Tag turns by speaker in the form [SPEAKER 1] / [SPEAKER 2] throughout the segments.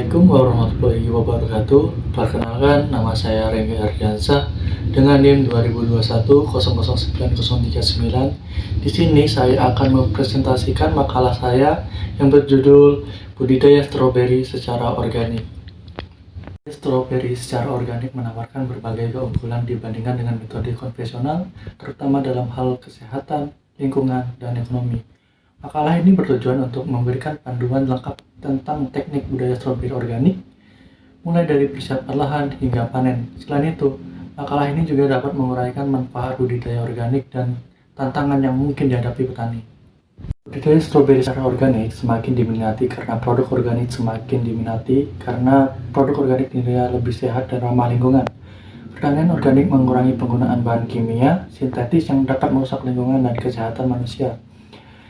[SPEAKER 1] Assalamualaikum warahmatullahi wabarakatuh. Perkenalkan, nama saya Rengga Ardiansyah dengan NIM 2021009039. Di sini saya akan mempresentasikan makalah saya yang berjudul Budidaya Stroberi secara Organik. Stroberi secara organik menawarkan berbagai keunggulan dibandingkan dengan metode konvensional, terutama dalam hal kesehatan, lingkungan, dan ekonomi. Makalah ini bertujuan untuk memberikan panduan lengkap tentang teknik budidaya stroberi organik, mulai dari persiapan lahan hingga panen. Selain itu, makalah ini juga dapat menguraikan manfaat budidaya organik dan tantangan yang mungkin dihadapi petani. Budidaya stroberi secara organik semakin diminati karena produk organik dinilai lebih sehat dan ramah lingkungan. Pertanian organik mengurangi penggunaan bahan kimia sintetis yang dapat merusak lingkungan dan kesehatan manusia.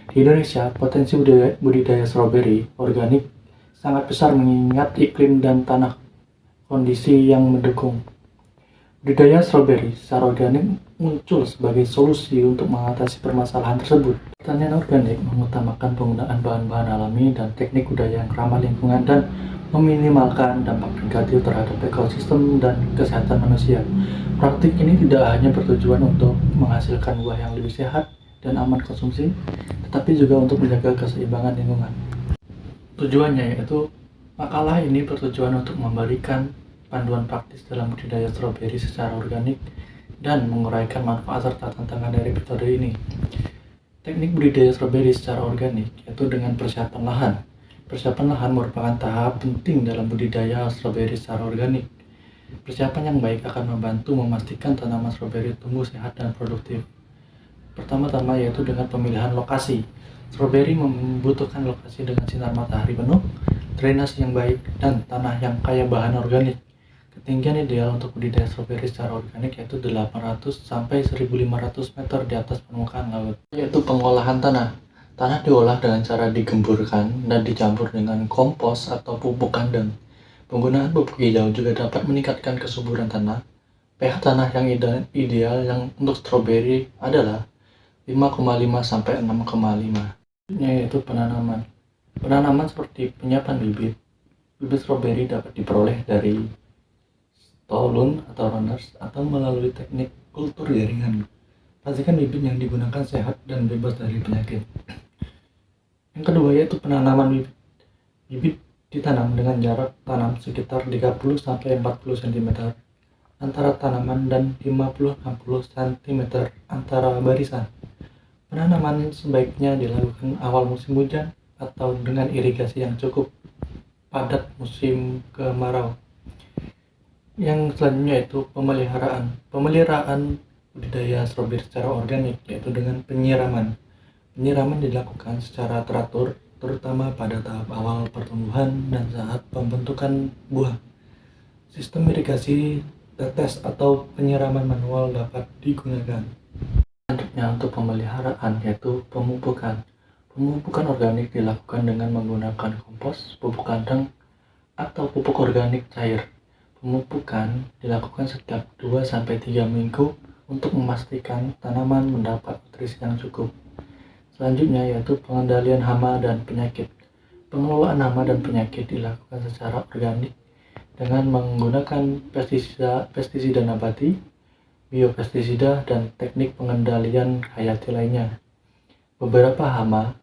[SPEAKER 1] Di Indonesia, potensi budidaya stroberi organik sangat besar mengingat iklim dan tanah kondisi yang mendukung. Budidaya stroberi secara organik muncul sebagai solusi untuk mengatasi permasalahan tersebut. Pertanian organik mengutamakan penggunaan bahan-bahan alami dan teknik budidaya yang ramah lingkungan dan meminimalkan dampak negatif terhadap ekosistem dan kesehatan manusia. Praktik ini tidak hanya bertujuan untuk menghasilkan buah yang lebih sehat dan aman konsumsi, tetapi juga untuk menjaga keseimbangan lingkungan. Tujuannya yaitu makalah ini bertujuan untuk memberikan panduan praktis dalam budidaya stroberi secara organik dan menguraikan manfaat serta tantangan dari metode ini. Teknik budidaya stroberi secara organik yaitu dengan persiapan lahan. Persiapan lahan merupakan tahap penting dalam budidaya stroberi secara organik. Persiapan yang baik akan membantu memastikan tanaman stroberi tumbuh sehat dan produktif. Pertama-tama yaitu dengan pemilihan lokasi. Stroberi membutuhkan lokasi dengan sinar matahari penuh, drainase yang baik, dan tanah yang kaya bahan organik. Ketinggian ideal untuk budidaya stroberi secara organik yaitu 800 sampai 1500 meter di atas permukaan laut. Yaitu pengolahan tanah. Tanah diolah dengan cara digemburkan dan dicampur dengan kompos atau pupuk kandang. Penggunaan pupuk hijau juga dapat meningkatkan kesuburan tanah. pH tanah yang ideal yang untuk stroberi adalah 5,5 sampai 6,5. Yaitu penanaman. Penanaman seperti penyiapan bibit. Bibit stroberi dapat diperoleh dari stolon atau runners atau melalui teknik kultur jaringan. Pastikan bibit yang digunakan sehat dan bebas dari penyakit. Yang kedua yaitu penanaman bibit. Bibit ditanam dengan jarak tanam sekitar 30 sampai 40 cm antara tanaman dan 50-60 cm antara barisan. Penanaman sebaiknya dilakukan awal musim hujan atau dengan irigasi yang cukup padat musim kemarau. Yang selanjutnya yaitu pemeliharaan. Pemeliharaan budidaya stroberi secara organik yaitu dengan penyiraman. Penyiraman dilakukan secara teratur, terutama pada tahap awal pertumbuhan dan saat pembentukan buah. Sistem irigasi tetes atau penyiraman manual dapat digunakan. Selanjutnya untuk pemeliharaan yaitu pemupukan. Pemupukan organik dilakukan dengan menggunakan kompos, pupuk kandang, atau pupuk organik cair. Pemupukan dilakukan setiap 2-3 minggu untuk memastikan tanaman mendapat nutrisi yang cukup. Selanjutnya yaitu pengendalian hama dan penyakit. Pengelolaan hama dan penyakit dilakukan secara organik dengan menggunakan pestisida nabati, biopestisida, dan teknik pengendalian hayati lainnya. Beberapa hama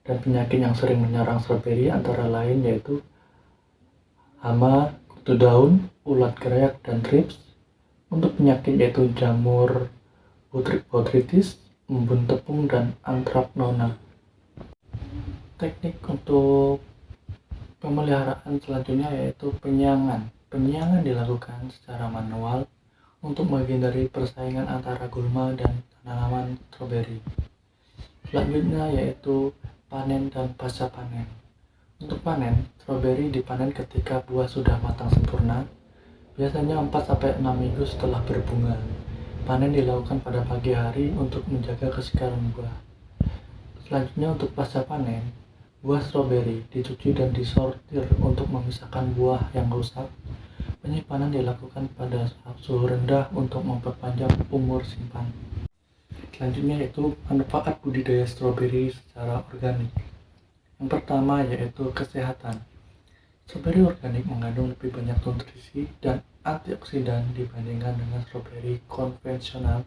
[SPEAKER 1] dan penyakit yang sering menyerang stroberi antara lain yaitu hama kutu daun, ulat gerak, dan trips. Untuk penyakit yaitu jamur botrytis, embun tepung, dan anthracnona. Teknik untuk pemeliharaan selanjutnya yaitu penyiangan. Penyiangan dilakukan secara manual untuk menghindari persaingan antara gulma dan tanaman stroberi. Selanjutnya yaitu panen dan pasca panen. Untuk panen, stroberi dipanen ketika buah sudah matang sempurna, biasanya 4-6 minggu setelah berbunga. Panen dilakukan pada pagi hari untuk menjaga kesegaran buah. Selanjutnya untuk pasca panen, buah stroberi dicuci dan disortir untuk memisahkan buah yang rusak. Penyimpanan dilakukan pada suhu rendah untuk memperpanjang umur simpan. Selanjutnya yaitu manfaat budidaya stroberi secara organik. Yang pertama yaitu kesehatan. Stroberi organik mengandung lebih banyak nutrisi dan antioksidan dibandingkan dengan stroberi konvensional,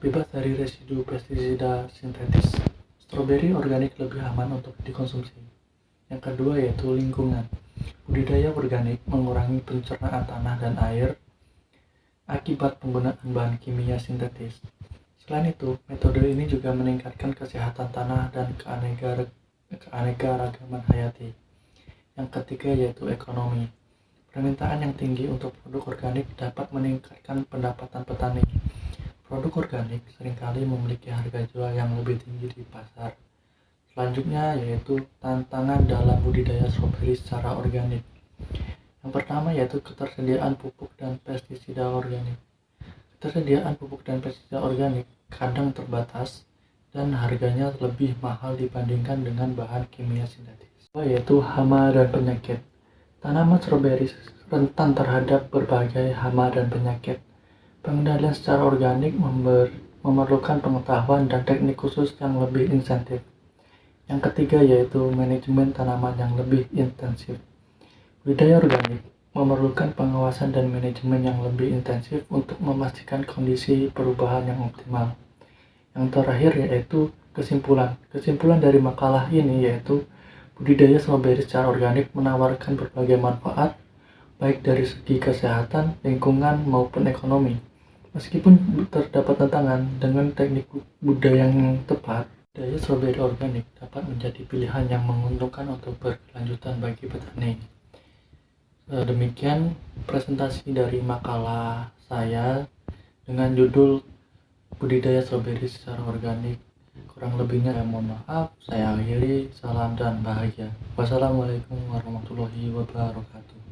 [SPEAKER 1] bebas dari residu pestisida sintetis. Stroberi organik lebih aman untuk dikonsumsi. Yang kedua yaitu lingkungan. Budidaya organik mengurangi pencernaan tanah dan air akibat penggunaan bahan kimia sintetis. Selain itu, metode ini juga meningkatkan kesehatan tanah dan keanekaragaman hayati. Yang ketiga yaitu ekonomi. Permintaan yang tinggi untuk produk organik dapat meningkatkan pendapatan petani. Produk organik seringkali memiliki harga jual yang lebih tinggi di pasar. Selanjutnya yaitu tantangan dalam budidaya stroberi secara organik. Yang pertama yaitu ketersediaan pupuk dan pestisida organik. Ketersediaan pupuk dan pestisida organik kadang terbatas dan harganya lebih mahal dibandingkan dengan bahan kimia sintetis. Yaitu hama dan penyakit. Tanaman stroberi rentan terhadap berbagai hama dan penyakit. Pengendalian secara organik memerlukan pengetahuan dan teknik khusus yang lebih intensif. Yang ketiga yaitu manajemen tanaman yang lebih intensif. Budidaya organik memerlukan pengawasan dan manajemen yang lebih intensif untuk memastikan kondisi perubahan yang optimal. Yang terakhir yaitu kesimpulan. Kesimpulan dari makalah ini yaitu budidaya stroberi secara organik menawarkan berbagai manfaat baik dari segi kesehatan, lingkungan maupun ekonomi. Meskipun terdapat tantangan, dengan teknik budidaya yang tepat, budidaya stroberi organik dapat menjadi pilihan yang menguntungkan untuk berkelanjutan bagi petani. Demikian presentasi dari makalah saya dengan judul budidaya stroberi secara organik. Kurang lebihnya mohon maaf. Saya akhiri. Salam dan bahagia. Wassalamualaikum warahmatullahi wabarakatuh.